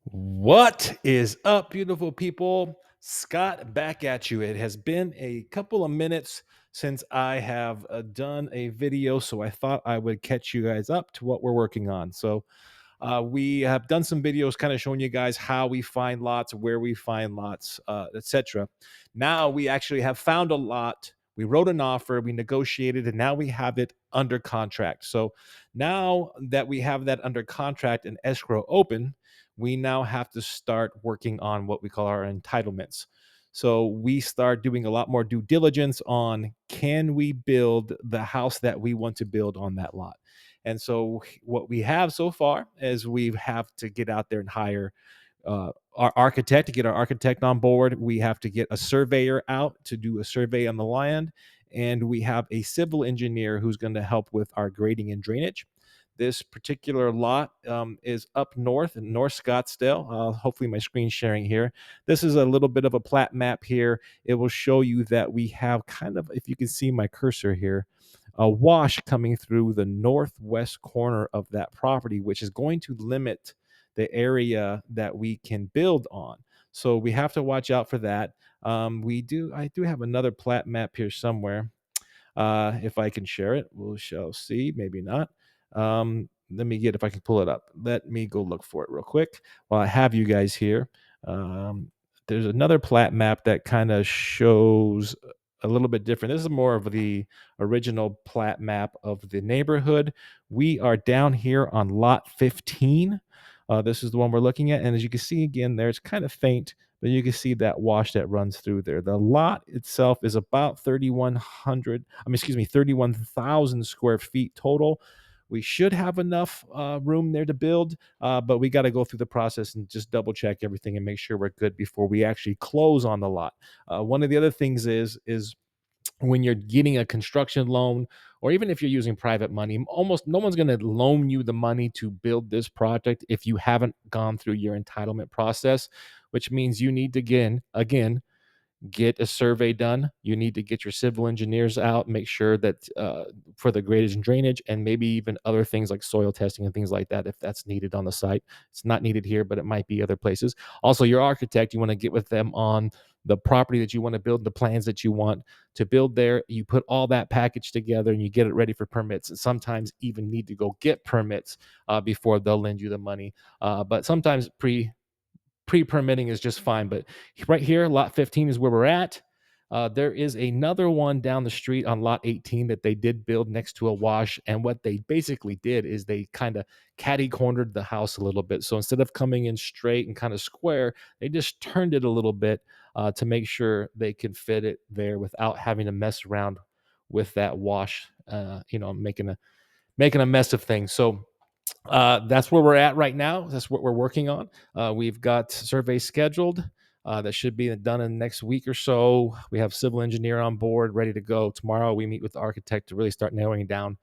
What is up, beautiful people? Scott back at you. It has been a couple of minutes since I have done a video, so I thought I would catch you guys up to what we're working on. We have done some videos kind of showing you guys how we find lots, where we find lots, etc. Now we actually have found a lot. We wrote an offer, we negotiated, and now we have it under contract. So now that we have that under contract and escrow open, we now have to start working on what we call our entitlements. So we start doing a lot more due diligence on, can we build the house that we want to build on that lot? And so what we have so far is we have to get out there and hire our architect, to get our architect on board. We have to get a surveyor out to do a survey on the land. And we have a civil engineer who's going to help with our grading and drainage. This particular lot is up north in North Scottsdale. Hopefully, my screen sharing here. This is a little bit of a plat map here. It will show you that we have kind of, if you can see my cursor here, a wash coming through the northwest corner of that property, which is going to limit the area that we can build on. So we have to watch out for that. I do have another plat map here somewhere. If I can share it, we shall see. Maybe not. Let me get if I can pull it up. Let me go look for it real quick while I have you guys here. Um, there's another plat map that kind of shows a little bit different. This is more of the original plat map of the neighborhood. We are down here on lot 15. This is the one we're looking at. And as you can see again, there, it's kind of faint, but you can see that wash that runs through there. The lot itself is about 3,100, excuse me, 31,000 square feet total. We should have enough room there to build, but we got to go through the process and just double check everything and make sure we're good before we actually close on the lot. One of the other things is when you're getting a construction loan, or even if you're using private money, almost no one's going to loan you the money to build this project if you haven't gone through your entitlement process, which means you need to again get a survey done. You need to get your civil engineers out, make sure that for the gradage and drainage, and maybe even other things like soil testing and things like that, if that's needed on the site. It's not needed here, but it might be other places. Also, your architect, you want to get with them on the property that you want to build, the plans that you want to build there. You put all that package together and you get it ready for permits. And sometimes even need to go get permits before they'll lend you the money. But sometimes pre-permitting is just fine. But right here, lot 15 is where we're at. There is another one down the street on lot 18 that they did build next to a wash. And what they basically did is they kind of catty cornered the house a little bit. So instead of coming in straight and kind of square, they just turned it a little bit to make sure they could fit it there without having to mess around with that wash, making a mess of things. So that's where we're at right now. That's what we're working on. We've got surveys scheduled that should be done in the next week or so. We have civil engineer on board, ready to go. Tomorrow, we meet with the architect to really start narrowing down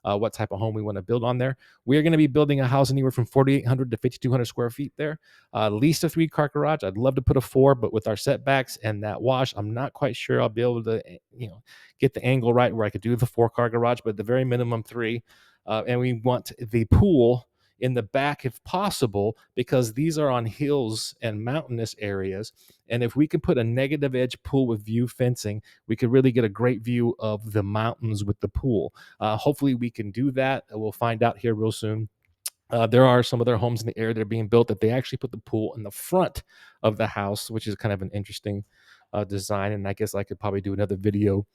what type of home we want to build on there. We are going to be building a house anywhere from 4,800 to 5,200 square feet there. At least a 3-car garage. I'd love to put a 4, but with our setbacks and that wash, I'm not quite sure I'll be able to, get the angle right where I could do the 4-car garage, but at the very minimum 3. And we want the pool in the back if possible, because these are on hills and mountainous areas. And if we can put a negative edge pool with view fencing, we could really get a great view of the mountains with the pool. Hopefully we can do that. We'll find out here real soon. There are some other homes in the area that are being built that they actually put the pool in the front of the house, which is kind of an interesting design. And I guess I could probably do another video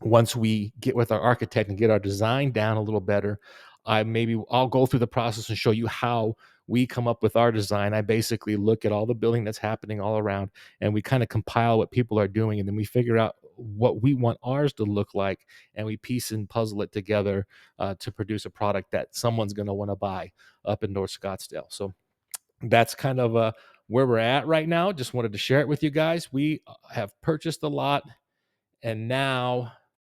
once we get with our architect and get our design down a little better. I'll go through the process and show you how we come up with our design. I basically look at all the building that's happening all around, and we kind of compile what people are doing, and then we figure out what we want ours to look like, and we piece and puzzle it together to produce a product that someone's going to want to buy up in North Scottsdale. So that's kind of where we're at right now. Just wanted to share it with you guys. We have purchased a lot, and now